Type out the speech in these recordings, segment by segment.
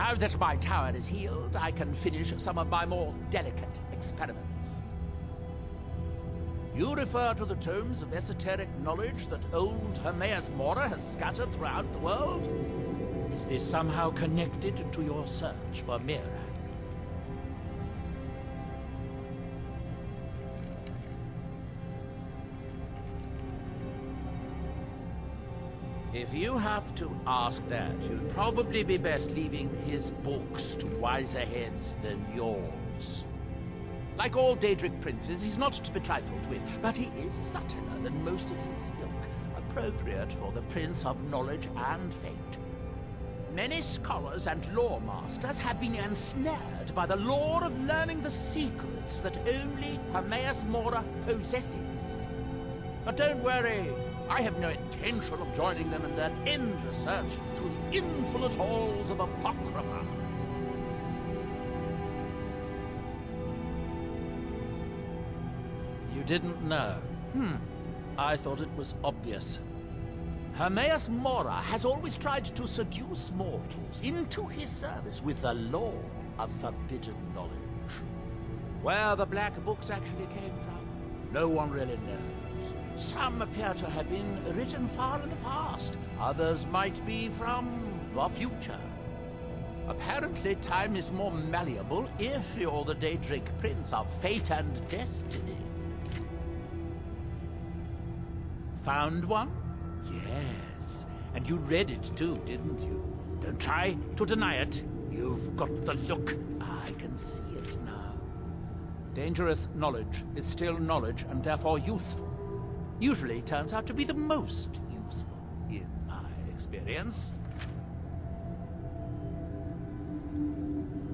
Now that my tower is healed, I can finish some of my more delicate experiments. You refer to the tomes of esoteric knowledge that old Hermaeus Mora has scattered throughout the world? Is this somehow connected to your search for Mirac? If you have to ask that, you'd probably be best leaving his books to wiser heads than yours. Like all Daedric princes, he's not to be trifled with, but he is subtler than most of his ilk, appropriate for the Prince of Knowledge and Fate. Many scholars and lore masters have been ensnared by the lure of learning the secrets that only Hermaeus Mora possesses. But don't worry, I have no intention of joining them in their endless search through the infinite halls of Apocrypha. You didn't know? I thought it was obvious. Hermaeus Mora has always tried to seduce mortals into his service with the lore of forbidden knowledge. Where the black books actually came from, no one really knows. Some appear to have been written far in the past. Others might be from the future. Apparently, time is more malleable if you're the Daedric Prince of Fate and Destiny. Found one? Yes. And you read it too, didn't you? Don't try to deny it. You've got the look. I can see it now. Dangerous knowledge is still knowledge and therefore useful. Usually turns out to be the most useful, in my experience.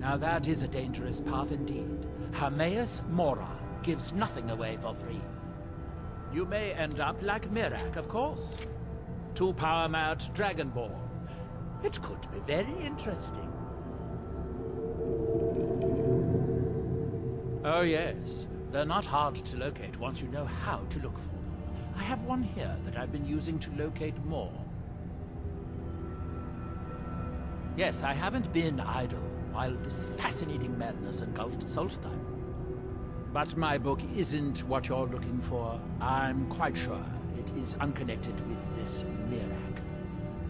Now that is a dangerous path indeed. Hermaeus Mora gives nothing away for free. You may end up like Mirac, of course. Too power-mad Dragonborn. It could be very interesting. Oh yes, they're not hard to locate once you know how to look for them. I have one here that I've been using to locate more. Yes, I haven't been idle while this fascinating madness engulfed Solstheim. But my book isn't what you're looking for. I'm quite sure it is unconnected with this Mirac.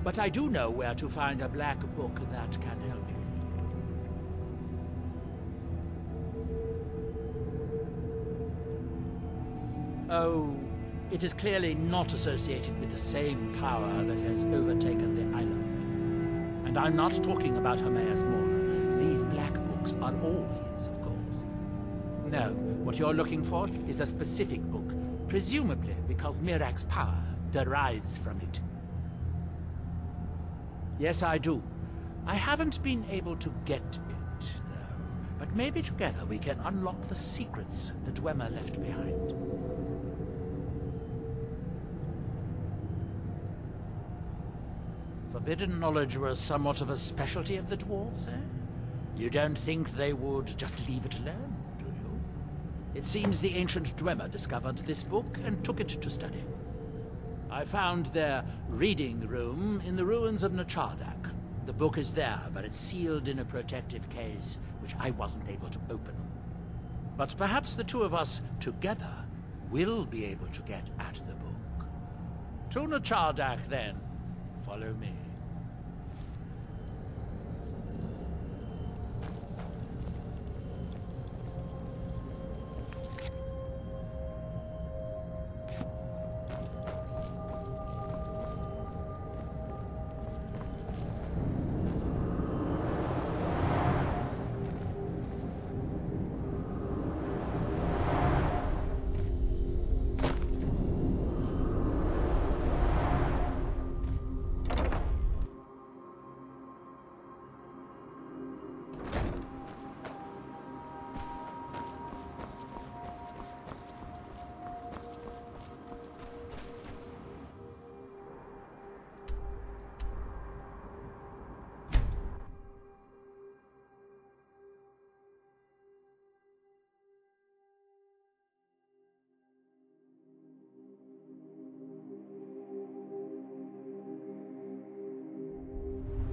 But I do know where to find a black book that can help you. Oh, it is clearly not associated with the same power that has overtaken the island. And I'm not talking about Hermaeus Mora. These black books are all his, of course. No, what you're looking for is a specific book, presumably because Mirac's power derives from it. Yes, I do. I haven't been able to get it, though. But maybe together we can unlock the secrets the Dwemer left behind. Forbidden knowledge was somewhat of a specialty of the dwarves, eh? You don't think they would just leave it alone, do you? It seems the ancient Dwemer discovered this book and took it to study. I found their reading room in the ruins of Nachardak. The book is there, but it's sealed in a protective case, which I wasn't able to open. But perhaps the two of us together will be able to get at the book. To Nachardak, then. Follow me.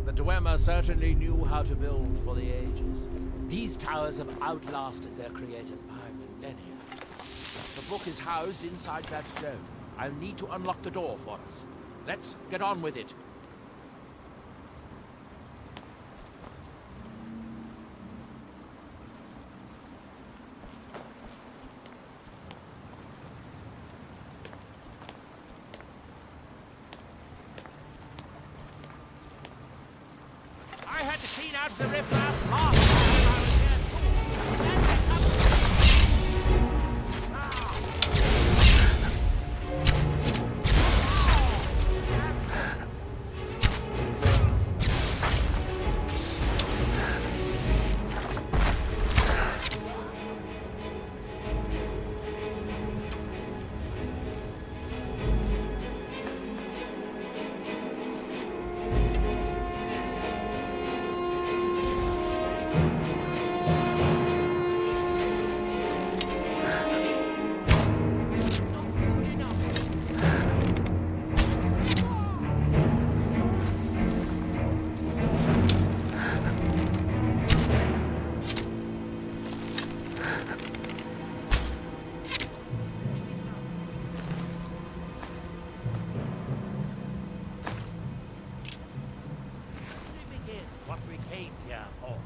The Dwemer certainly knew how to build for the ages. These towers have outlasted their creators by millennia. The book is housed inside that dome. I'll need to unlock the door for us. Let's get on with it. I had to clean out the riffraff half the time I was here too. And they come. What we came here for.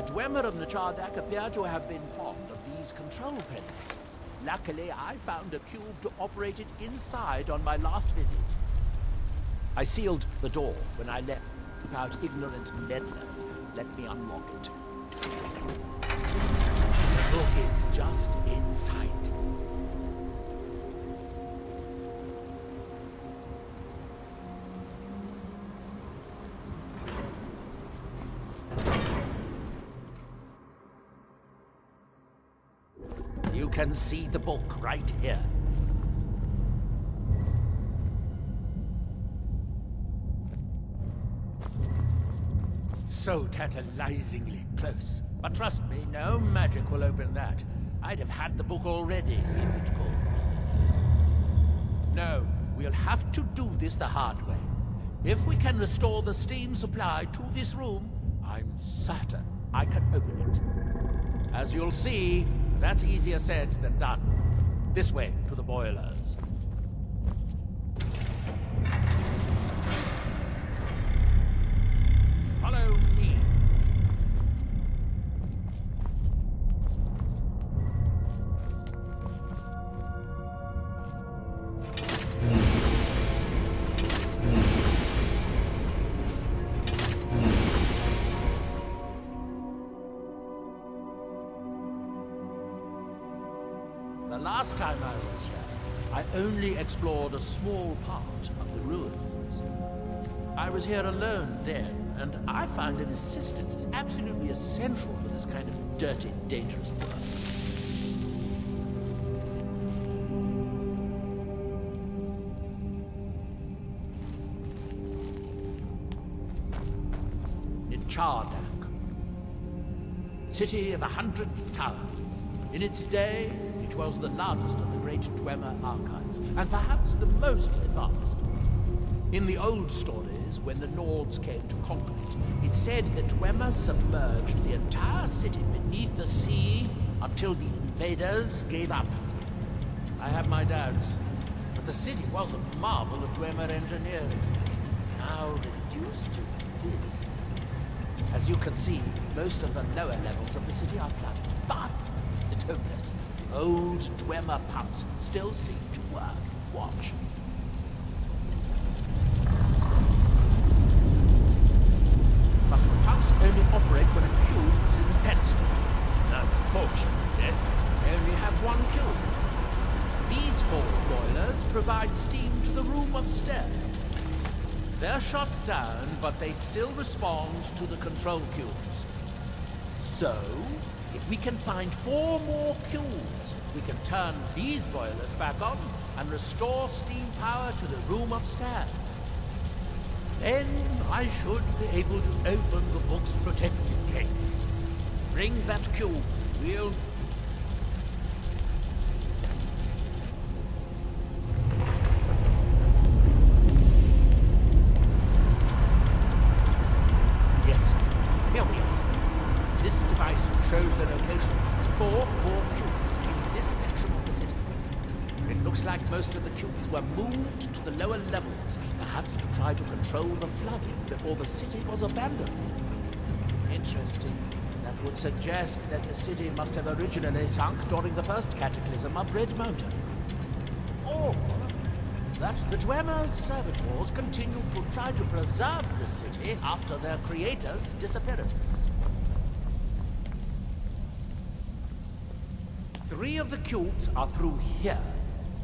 Dwemer of Nachardak appear to have been fond of these control pedestals. Luckily, I found a cube to operate it inside on my last visit. I sealed the door when I left. Without ignorant meddlers, let me unlock it. The book is just inside. You can see the book right here. So tantalizingly close. But trust me, no magic will open that. I'd have had the book already, if it could. No, we'll have to do this the hard way. If we can restore the steam supply to this room, I'm certain I can open it. As you'll see, that's easier said than done. This way, to the boilers. Follow me. The last time I was here, I only explored a small part of the ruins. I was here alone then, and I find an assistant is absolutely essential for this kind of dirty, dangerous work. Chardak, city of 100 towers. In its day, it was the largest of the great Dwemer archives, and perhaps the most advanced. In the old stories, when the Nords came to conquer it, it said that Dwemer submerged the entire city beneath the sea until the invaders gave up. I have my doubts, but the city was a marvel of Dwemer engineering. Now reduced to this. As you can see, most of the lower levels of the city are flooded, but it's hopeless. Old Dwemer pumps still seem to work. Watch. But the pumps only operate when a cube is in the pedestal. Unfortunately, they only have one cube. These 4 boilers provide steam to the room upstairs. They're shut down, but they still respond to the control cubes. So, if we can find 4 more cubes, we can turn these boilers back on and restore steam power to the room upstairs. Then I should be able to open the book's protected gates. Bring that cube, we'll... shows the location of 4 more cubes in this section of the city. It looks like most of the cubes were moved to the lower levels, perhaps to try to control the flooding before the city was abandoned. Interesting. That would suggest that the city must have originally sunk during the first cataclysm of Red Mountain. Or that the Dwemer's servitors continued to try to preserve the city after their creator's disappearance. 3 of the cubes are through here.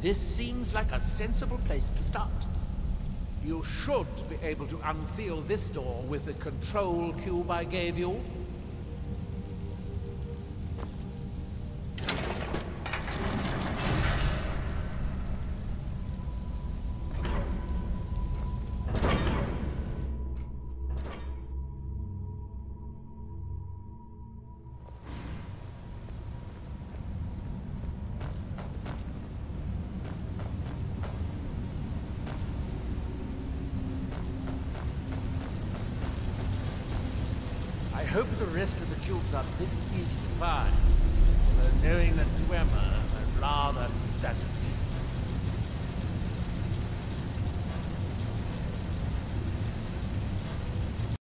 This seems like a sensible place to start. You should be able to unseal this door with the control cube I gave you. I hope the rest of the cubes are this easy to find, although knowing that Dwemer are rather redundant.